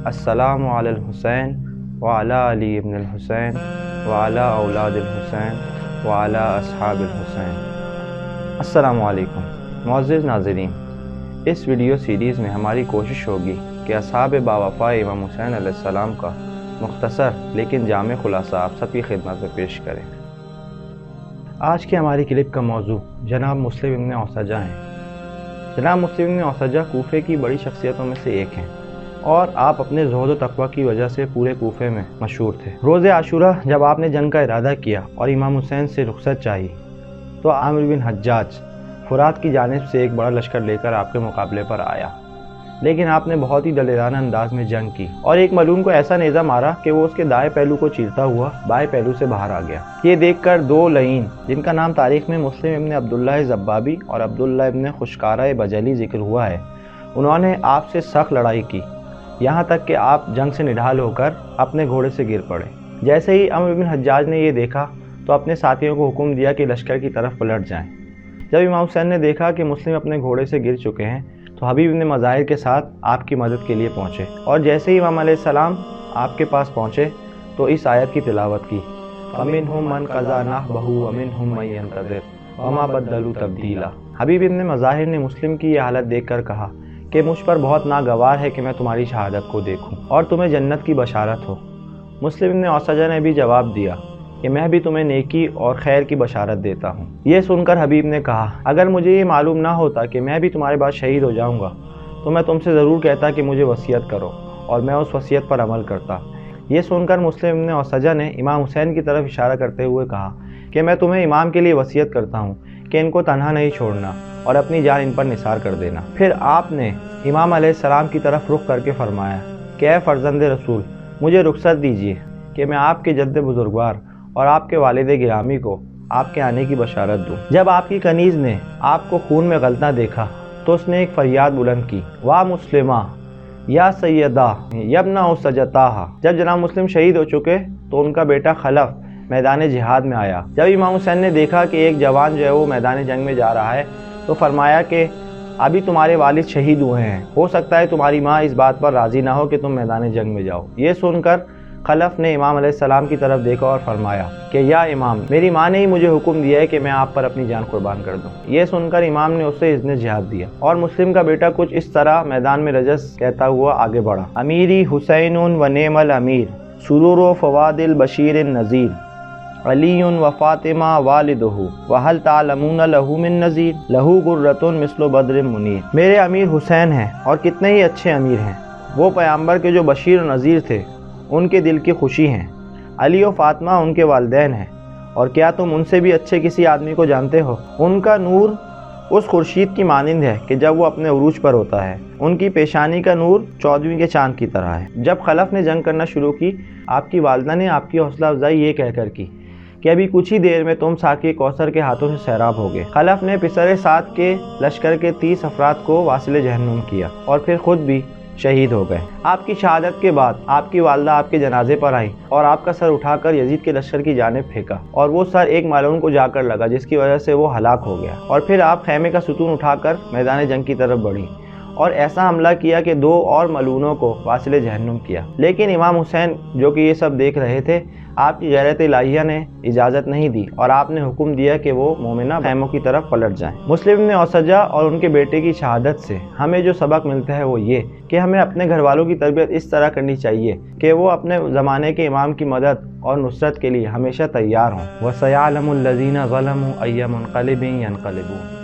السلام علی الحسین وعلی علی ابن الحسین وعلی اولاد الحسین وعلی اصحاب الحسین۔ السلام علیکم معزز ناظرین، اس ویڈیو سیریز میں ہماری کوشش ہوگی کہ اصحاب باوفا امام حسین علیہ السلام کا مختصر لیکن جامع خلاصہ آپ سب کی خدمت میں پیش کریں۔ آج کی ہماری کلپ کا موضوع جناب مسلم ابن اوسجہ ہیں۔ جناب مسلم ابن اوسجہ کوفے کی بڑی شخصیتوں میں سے ایک ہیں اور آپ اپنے زہد و تقوی کی وجہ سے پورے کوفے میں مشہور تھے۔ روز عاشورہ جب آپ نے جنگ کا ارادہ کیا اور امام حسین سے رخصت چاہی تو عامر بن حجاج فرات کی جانب سے ایک بڑا لشکر لے کر آپ کے مقابلے پر آیا، لیکن آپ نے بہت ہی دلیرانہ انداز میں جنگ کی اور ایک ملعون کو ایسا نیزہ مارا کہ وہ اس کے دائیں پہلو کو چیرتا ہوا بائیں پہلو سے باہر آ گیا۔ یہ دیکھ کر دو لعین جن کا نام تاریخ میں مسلم ابن عبداللہ زبابی اور عبداللہ ابن خشکارہ بجلی ذکر ہوا ہے، انہوں نے آپ سے سخت لڑائی کی، یہاں تک کہ آپ جنگ سے نڈھال ہو کر اپنے گھوڑے سے گر پڑے۔ جیسے ہی عمرو بن حجاج نے یہ دیکھا تو اپنے ساتھیوں کو حکم دیا کہ لشکر کی طرف پلٹ جائیں۔ جب امام حسین نے دیکھا کہ مسلم اپنے گھوڑے سے گر چکے ہیں تو حبیب ابن مظاہر کے ساتھ آپ کی مدد کے لیے پہنچے، اور جیسے ہی امام علیہ السلام آپ کے پاس پہنچے تو اس آیت کی تلاوت کی، فَمِنْهُمْ مَنْ قَضَىٰ نَحْبَهُ وَمِنْهُمْ مَن يَنتَظِرُ وَمَا بَدَّلُوا تَبْدِيلًا۔ حبیب ابن مظاہر نے مسلم کی یہ حالت دیکھ کر کہا کہ مجھ پر بہت ناگوار ہے کہ میں تمہاری شہادت کو دیکھوں اور تمہیں جنت کی بشارت ہو۔ مسلم ابن اوسجہ نے بھی جواب دیا کہ میں بھی تمہیں نیکی اور خیر کی بشارت دیتا ہوں۔ یہ سن کر حبیب نے کہا، اگر مجھے یہ معلوم نہ ہوتا کہ میں بھی تمہارے بعد شہید ہو جاؤں گا تو میں تم سے ضرور کہتا کہ مجھے وصیت کرو اور میں اس وصیت پر عمل کرتا۔ یہ سن کر مسلم ابن اوسجہ نے امام حسین کی طرف اشارہ کرتے ہوئے کہا کہ میں تمہیں امام کے لیے وصیت کرتا ہوں کہ ان کو تنہا نہیں چھوڑنا اور اپنی جان ان پر نثار کر دینا۔ پھر آپ نے امام علیہ السلام کی طرف رخ کر کے فرمایا کہ اے فرزند رسول، مجھے رخصت دیجیے کہ میں آپ کے جد بزرگوار اور آپ کے والد گرامی کو آپ کے آنے کی بشارت دوں۔ جب آپ کی کنیز نے آپ کو خون میں غلطہ دیکھا تو اس نے ایک فریاد بلند کی، واہ مسلمہ یا سیدہ یبن اوسجتاہا۔ جب جناب مسلم شہید ہو چکے تو ان کا بیٹا خلف میدان جہاد میں آیا۔ جب امام حسین نے دیکھا کہ ایک جوان جو ہے وہ میدان جنگ میں جا رہا ہے تو فرمایا کہ ابھی تمہارے والد شہید ہوئے ہیں، ہو سکتا ہے تمہاری ماں اس بات پر راضی نہ ہو کہ تم میدان جنگ میں جاؤ۔ یہ سن کر خلف نے امام علیہ السلام کی طرف دیکھا اور فرمایا کہ یا امام، میری ماں نے ہی مجھے حکم دیا ہے کہ میں آپ پر اپنی جان قربان کر دوں۔ یہ سن کر امام نے اسے اذن جہاد دیا اور مسلم کا بیٹا کچھ اس طرح میدان میں رجس کہتا ہوا آگے بڑھا، امیری حسین و نعم الامیر سرور و فواد البشیر النذیر علی و فاطمہ والدہ وہل تعلمون لہ من نذیر لہ غرۃ مثل بدر منیر۔ میرے امیر حسین ہیں اور کتنے ہی اچھے امیر ہیں، وہ پیغمبر کے جو بشیر و نذیر تھے ان کے دل کی خوشی ہیں۔ علی و فاطمہ ان کے والدین ہیں، اور کیا تم ان سے بھی اچھے کسی آدمی کو جانتے ہو؟ ان کا نور اس خورشید کی مانند ہے کہ جب وہ اپنے عروج پر ہوتا ہے، ان کی پیشانی کا نور 14ویں کے چاند کی طرح ہے۔ جب خلف نے جنگ کرنا شروع کی، آپ کی والدہ نے آپ کی حوصلہ افزائی یہ کہہ کر کی کہ ابھی کچھ ہی دیر میں تم ساقی کوثر کے ہاتھوں سے سیراب ہوگے۔ خلف نے پسر سعد کے لشکر کے 30 افراد کو واصل جہنم کیا اور پھر خود بھی شہید ہو گئے۔ آپ کی شہادت کے بعد آپ کی والدہ آپ کے جنازے پر آئی اور آپ کا سر اٹھا کر یزید کے لشکر کی جانب پھینکا اور وہ سر ایک ملعون کو جا کر لگا، جس کی وجہ سے وہ ہلاک ہو گیا، اور پھر آپ خیمے کا ستون اٹھا کر میدان جنگ کی طرف بڑھی اور ایسا حملہ کیا کہ 2 اور ملعونوں کو واصل جہنم کیا۔ لیکن امام حسین جو کہ یہ سب دیکھ رہے تھے، آپ کی غیرت الہیہ نے اجازت نہیں دی اور آپ نے حکم دیا کہ وہ مومنہ خیموں کی طرف پلٹ جائیں۔ مسلم ابن اوسجہ اور ان کے بیٹے کی شہادت سے ہمیں جو سبق ملتا ہے وہ یہ کہ ہمیں اپنے گھر والوں کی تربیت اس طرح کرنی چاہیے کہ وہ اپنے زمانے کے امام کی مدد اور نصرت کے لیے ہمیشہ تیار ہوں۔ وَسَيَعْلَمُ الَّذِينَ ظَلَمُوا أَيَّ مُنقَلِبٍ يَنقَلِبُونَ۔